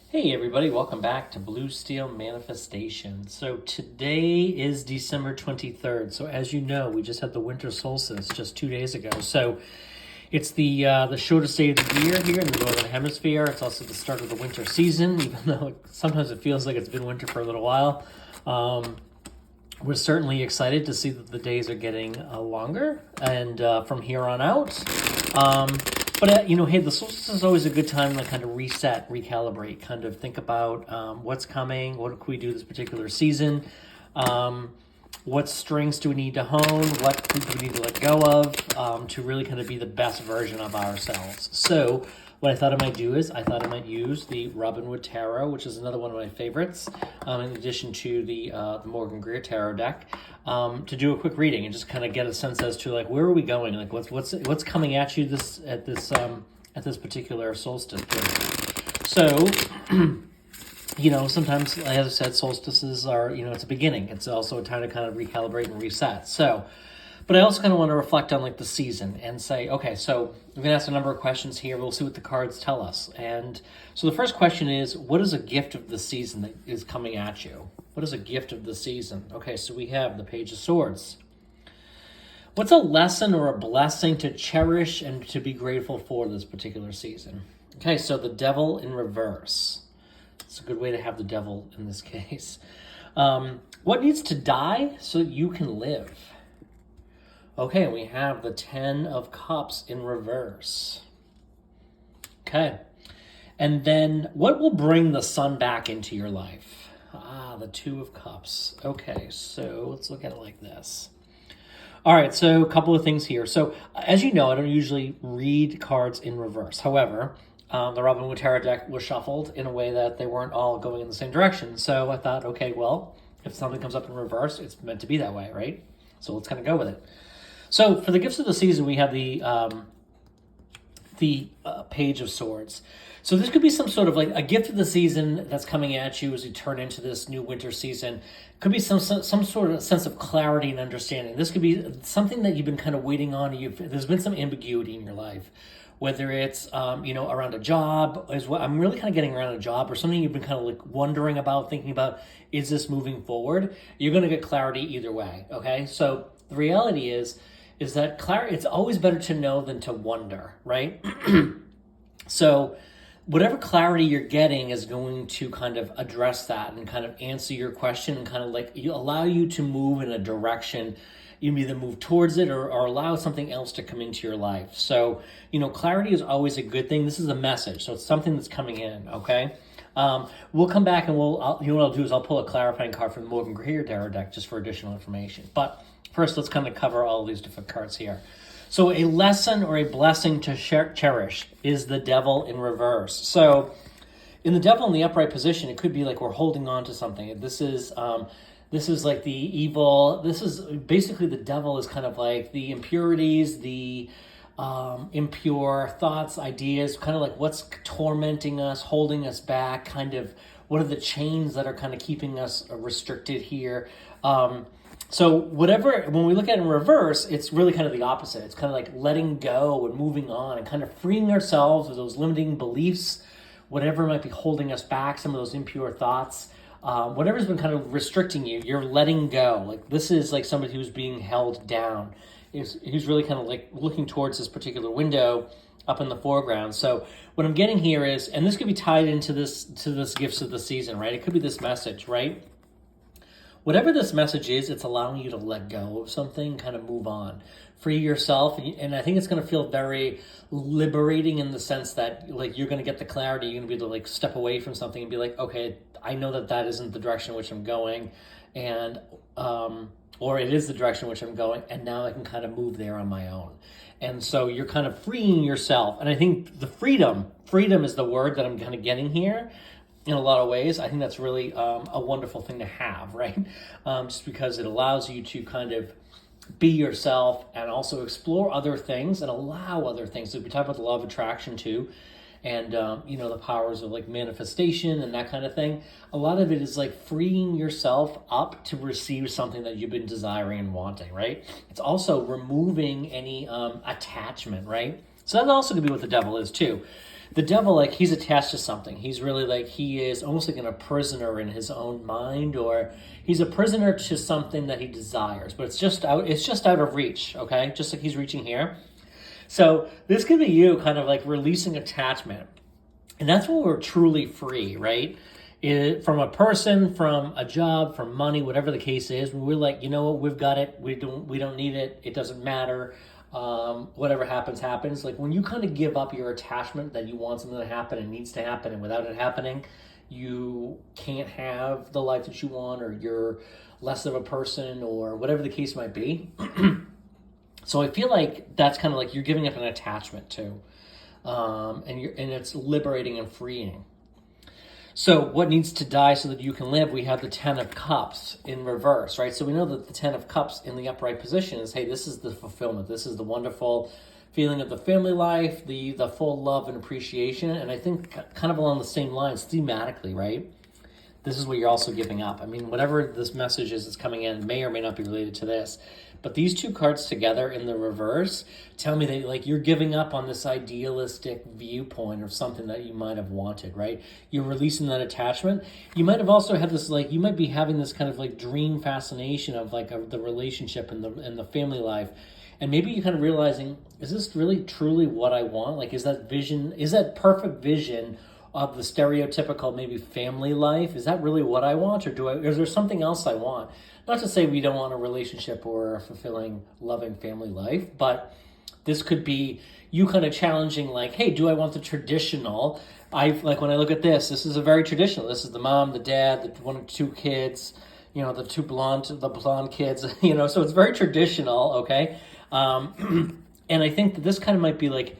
Hey everybody, welcome back to Blue Steel Manifestation. So today is December 23rd. So as you know, we just had the winter solstice just 2 days ago. So it's the shortest day of the year here in the northern hemisphere. It's also the start of the winter season, even though sometimes it feels like it's been winter for a little while. We're certainly excited to see that the days are getting longer and from here on out. Hey, the solstice is always a good time to kind of reset, recalibrate, kind of think about what's coming, what can we do this particular season, what strengths do we need to hone, what do we need to let go of to really kind of be the best version of ourselves. So what I thought I might do is I thought I might use the Robin Wood Tarot, which is another one of my favorites, in addition to the Morgan Greer Tarot deck, to do a quick reading and just kind of get a sense as to like where are we going, like what's coming at you at this particular solstice period. So, sometimes, as I said, solstices are it's a beginning. It's also a time to kind of recalibrate and reset. So. But I also kind of want to reflect on like the season and say, okay, so we're going to ask a number of questions here. We'll see what the cards tell us. And so the first question is, what is a gift of the season that is coming at you? What is a gift of the season? Okay, so we have the Page of Swords. What's a lesson or a blessing to cherish and to be grateful for this particular season? Okay, so the Devil in reverse. It's a good way to have the devil in this case. What needs to die so you can live? Okay, we have the Ten of Cups in reverse. Okay. And then what will bring the sun back into your life? The Two of Cups. Okay, so let's look at it like this. All right, so a couple of things here. So as you know, I don't usually read cards in reverse. However, the Robin Wood Tarot deck was shuffled in a way that they weren't all going in the same direction. So I thought, okay, well, if something comes up in reverse, it's meant to be that way, right? So let's kind of go with it. So for the gifts of the season, we have the Page of Swords. So this could be some sort of like a gift of the season that's coming at you as you turn into this new winter season. Could be some sort of sense of clarity and understanding. This could be something that you've been kind of waiting on. There's been some ambiguity in your life, whether it's around a job as well. I'm really kind of getting around a job or something you've been kind of like wondering about, thinking about. Is this moving forward? You're going to get clarity either way. Okay, so the reality is that clarity, it's always better to know than to wonder, right? So whatever clarity you're getting is going to kind of address that and kind of answer your question and kind of like allow you to move in a direction. You can either move towards it or allow something else to come into your life. So, clarity is always a good thing. This is a message. So it's something that's coming in, okay? We'll come back and what I'll do is I'll pull a clarifying card from the Morgan Greer Tarot deck just for additional information. But first, let's kind of cover all of these different cards here. So a lesson or a blessing to cherish is the Devil in reverse. So in the Devil in the upright position, it could be like we're holding on to something. This is like the evil. This is basically the devil is kind of like the impurities, the impure thoughts, ideas, kind of like what's tormenting us, holding us back, kind of what are the chains that are kind of keeping us restricted here. So when we look at it in reverse, it's really kind of the opposite. It's kind of like letting go and moving on and kind of freeing ourselves of those limiting beliefs, whatever might be holding us back, some of those impure thoughts, whatever's been kind of restricting you, you're letting go. Like this is like somebody who's being held down. Who's really kind of like looking towards this particular window up in the foreground. So what I'm getting here is, and this could be tied into this gifts of the season, right? It could be this message, right? Whatever this message is, it's allowing you to let go of something, kind of move on, free yourself. And I think it's going to feel very liberating in the sense that like you're going to get the clarity. You're going to be able to like step away from something and be like, okay, I know that isn't the direction in which I'm going. And, or it is the direction in which I'm going. And now I can kind of move there on my own. And so you're kind of freeing yourself. And I think the freedom is the word that I'm kind of getting here. In a lot of ways, I think that's really a wonderful thing to have, right? Just because it allows you to kind of be yourself and also explore other things and allow other things. So we talk about the law of attraction too, and the powers of like manifestation and that kind of thing. A lot of it is like freeing yourself up to receive something that you've been desiring and wanting, right? It's also removing any attachment, right? So that also could be what the devil is too. the devil, like, he's attached to something. He's really like, he is almost like a prisoner in his own mind, or he's a prisoner to something that he desires, but it's just out of reach, okay? Just like he's reaching here. So this could be you kind of like releasing attachment. And that's when we're truly free, right? From a person, from a job, from money, whatever the case is, we're like, you know what, we've got it. We don't need it. It doesn't matter. Whatever happens, happens. Like when you kind of give up your attachment that you want something to happen and needs to happen, and without it happening, you can't have the life that you want, or you're less of a person, or whatever the case might be. So I feel like that's kind of like you're giving up an attachment too, and it's liberating and freeing. So what needs to die so that you can live? We have the Ten of Cups in reverse, right? So we know that the Ten of Cups in the upright position is, hey, this is the fulfillment. This is the wonderful feeling of the family life, the full love and appreciation. And I think kind of along the same lines thematically, right? This is what you're also giving up. I mean, whatever this message is that's coming in may or may not be related to this. But these two cards together in the reverse tell me that like you're giving up on this idealistic viewpoint of something that you might have wanted, right? You're releasing that attachment. You might have also had this, like, you might be having this kind of like dream fascination of like the relationship and the family life. And maybe you kind of realizing, is this really truly what I want? Like, is that perfect vision of the stereotypical maybe family life, is that really what I want, or is there something else I want? Not to say we don't want a relationship or a fulfilling, loving family life, but this could be you kind of challenging, like, hey, do I want the traditional? Like when I look at this is a very traditional. This is the mom, the dad, the one or two kids, the blonde kids, so it's very traditional, okay? And I think that this kind of might be like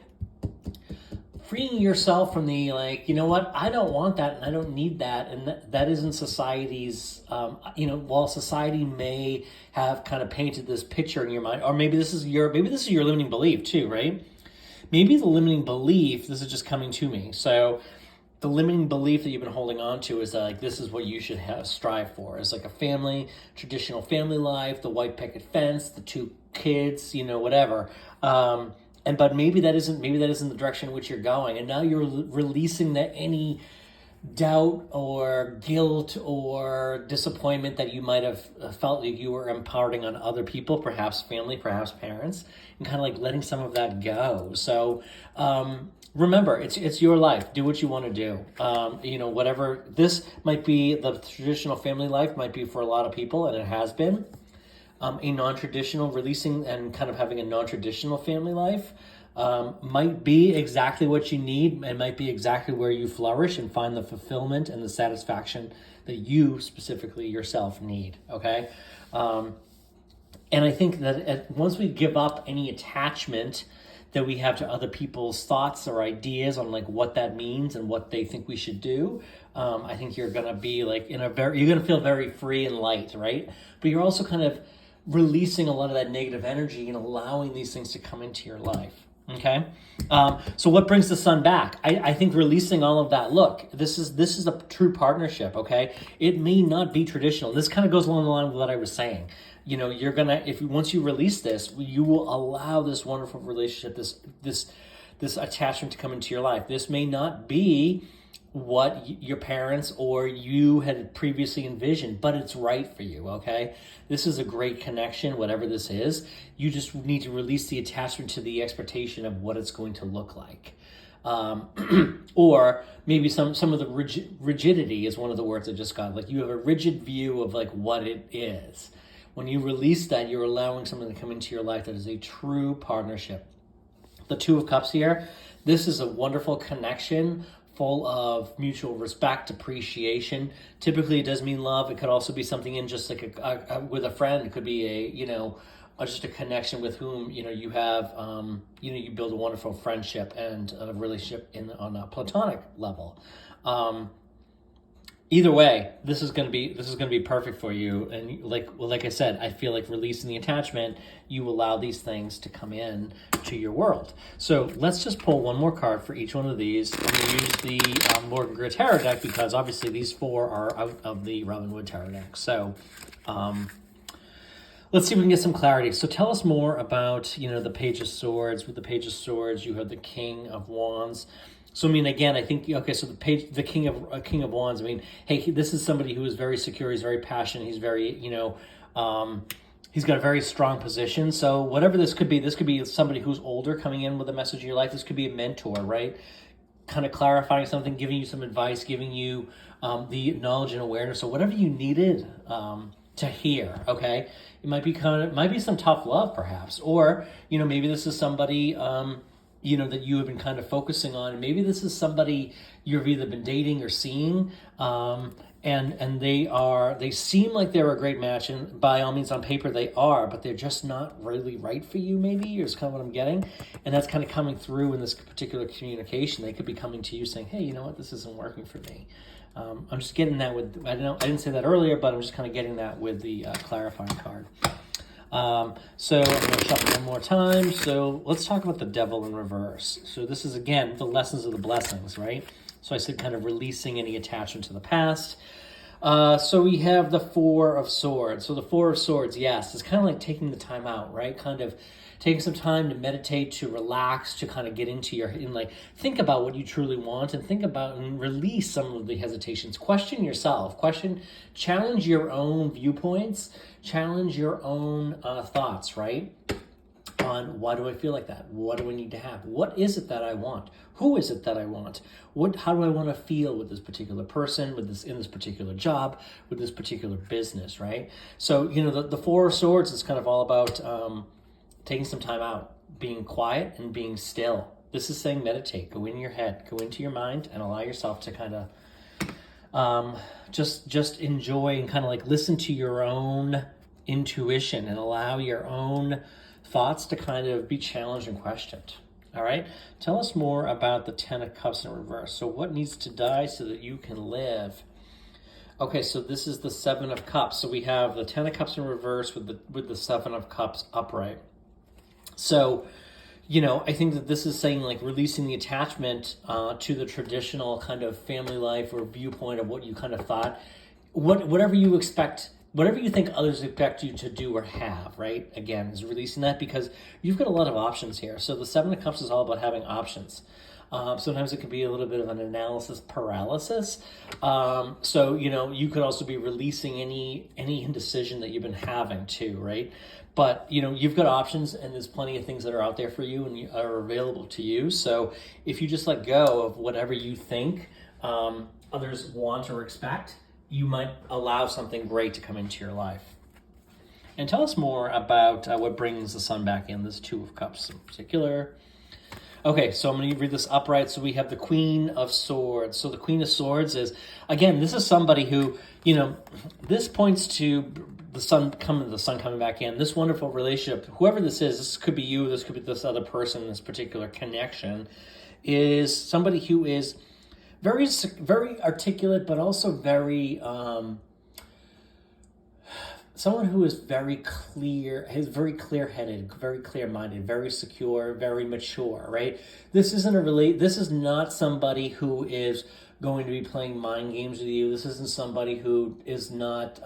freeing yourself from the, like, you know what, I don't want that and I don't need that. And that isn't society's, while society may have kind of painted this picture in your mind, or maybe this is your limiting belief too, right? Maybe the limiting belief, this is just coming to me. So the limiting belief that you've been holding on to is that, like, this is what you should strive for. Is like a traditional family life, the white picket fence, the two kids, whatever. But maybe that isn't the direction in which you're going, and now you're releasing any doubt or guilt or disappointment that you might have felt like you were imparting on other people, perhaps family, perhaps parents, and kind of like letting some of that go. So remember, it's your life. Do what you want to do. Whatever this might be, the traditional family life might be for a lot of people, and it has been. A non-traditional, releasing and kind of having a non-traditional family life might be exactly what you need, and might be exactly where you flourish and find the fulfillment and the satisfaction that you specifically yourself need, okay? And I think that once we give up any attachment that we have to other people's thoughts or ideas on like what that means and what they think we should do, I think you're gonna be like you're gonna feel very free and light, right? But you're also kind of releasing a lot of that negative energy and allowing these things to come into your life. Okay. So what brings the sun back? I think releasing all of that. Look, this is a true partnership. Okay. It may not be traditional. This kind of goes along the line with what I was saying. You're gonna, once you release this, you will allow this wonderful relationship, this attachment to come into your life. This may not be what your parents or you had previously envisioned, but it's right for you, okay? This is a great connection, whatever this is. You just need to release the attachment to the expectation of what it's going to look like. Or maybe some of the rigidity is one of the words I just got. Like, you have a rigid view of like what it is. When you release that, you're allowing something to come into your life that is a true partnership. The Two of Cups here, this is a wonderful connection full of mutual respect, appreciation. Typically, it does mean love. It could also be something in just like with a friend. It could be just a connection with whom you have you build a wonderful friendship and a relationship on a platonic level. Either way, this is going to be perfect for you. And like I said, I feel like releasing the attachment, you allow these things to come in to your world. So let's just pull one more card for each one of these. I'm going to use the Morgan Greer Tarot deck because obviously these four are out of the Robin Wood Tarot deck. So let's see if we can get some clarity. So tell us more about the Page of Swords. With the Page of Swords, you have the King of Wands. So I mean, again, I think okay. So the King of Wands. I mean, hey, this is somebody who is very secure. He's very passionate. He's very, he's got a very strong position. So whatever this could be somebody who's older coming in with a message in your life. This could be a mentor, right? Kind of clarifying something, giving you some advice, giving you the knowledge and awareness, or whatever you needed to hear. Okay, it might be some tough love, perhaps, or maybe this is somebody that you have been kind of focusing on, and maybe this is somebody you've either been dating or seeing, and they seem like they're a great match, and by all means on paper they are, but they're just not really right for you, maybe, is kind of what I'm getting. And that's kind of coming through in this particular communication. They could be coming to you saying, hey, you know what, this isn't working for me. I'm just getting that with, I didn't say that earlier, but I'm just kind of getting that with the clarifying card. So I'm going to shuffle one more time. So let's talk about the Devil in reverse. So this is, again, the lessons of the blessings, right? So I said kind of releasing any attachment to the past. So we have the Four of Swords. So the Four of Swords, yes, it's kind of like taking the time out, right? Kind of taking some time to meditate, to relax, to kind of get into think about what you truly want, and think about and release some of the hesitations. Question yourself. Challenge your own viewpoints. Challenge your own thoughts, right? On why do I feel like that? What do I need to have? What is it that I want? Who is it that I want? How do I want to feel with this particular person, in this particular job, with this particular business, right? So, the Four of Swords is kind of all about taking some time out, being quiet and being still. This is saying meditate, go in your head, go into your mind, and allow yourself to kind of just enjoy and kind of listen to your own intuition and allow your own thoughts to kind of be challenged and questioned. All right, tell us more about the Ten of Cups in reverse. So what needs to die so that you can live? Okay, so this is the Seven of Cups. So we have the Ten of Cups in reverse with the Seven of Cups upright. So, I think that this is saying releasing the attachment to the traditional kind of family life or viewpoint of what you kind of thought, whatever you expect. Whatever you think others expect you to do or have, right? Again, is releasing that, because you've got a lot of options here. So the Seven of Cups is all about having options. Sometimes it can be a little bit of an analysis paralysis. So, you could also be releasing any indecision that you've been having too, right? But, you've got options, and there's plenty of things that are out there for you and are available to you. So if you just let go of whatever you think others want or expect, you might allow something great to come into your life. And tell us more about what brings the sun back in, this Two of Cups in particular. Okay, so I'm going to read this upright. So we have the Queen of Swords. So the Queen of Swords is, again, this is somebody who, this points to the sun coming back in, this wonderful relationship. Whoever this is, this could be you, this could be this other person, this particular connection, is somebody who is very, very articulate, but also very, someone who is very clear-headed, very clear-minded, very secure, very mature, right? This is not somebody who is going to be playing mind games with you. This isn't somebody who is not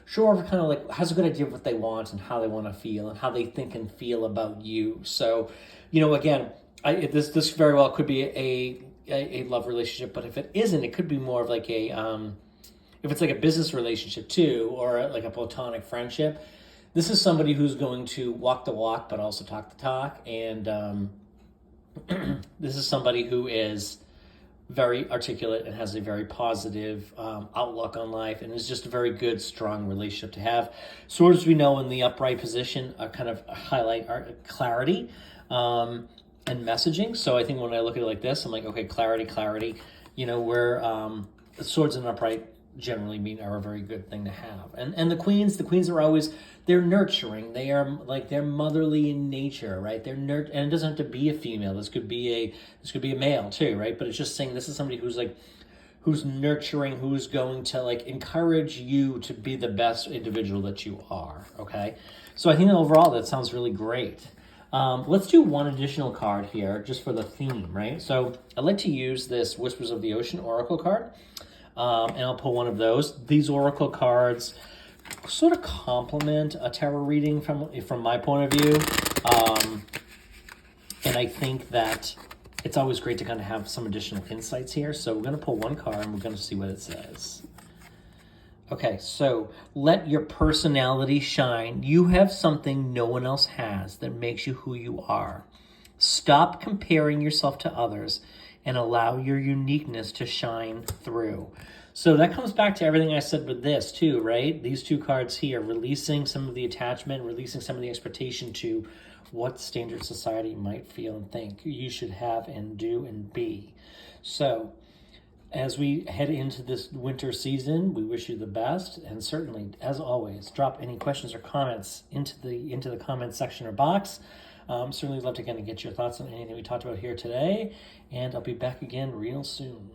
sure of kind of has a good idea of what they want and how they want to feel and how they think and feel about you. So, again, this very well could be a love relationship, but if it isn't, it could be more of if it's a business relationship too, or a platonic friendship. This is somebody who's going to walk the walk, but also talk the talk. And this is somebody who is very articulate and has a very positive outlook on life, and is just a very good, strong relationship to have. Swords, we know, in the upright position kind of highlight our clarity and messaging. So I think when I look at it like this, I'm like, okay, clarity. Where swords in upright generally are a very good thing to have. And the queens are always, they're nurturing. They are they're motherly in nature, right? And it doesn't have to be a female. This could be a male too, right? But it's just saying this is somebody who's nurturing, who's going to encourage you to be the best individual that you are. Okay, so I think overall that sounds really great. Let's do one additional card here just for the theme, right? So I like to use this Whispers of the Ocean Oracle card, and I'll pull one of those. These Oracle cards sort of complement a tarot reading from my point of view, and I think that it's always great to kind of have some additional insights here. So we're going to pull one card and we're going to see what it says. Okay, so let your personality shine. You have something no one else has that makes you who you are. Stop comparing yourself to others and allow your uniqueness to shine through. So that comes back to everything I said with this too, right? These two cards here, releasing some of the attachment, releasing some of the expectation to what standard society might feel and think you should have and do and be. So as we head into this winter season, we wish you the best, and certainly, as always, drop any questions or comments into the comment section or box. Certainly love to kind of get your thoughts on anything we talked about here today, and I'll be back again real soon.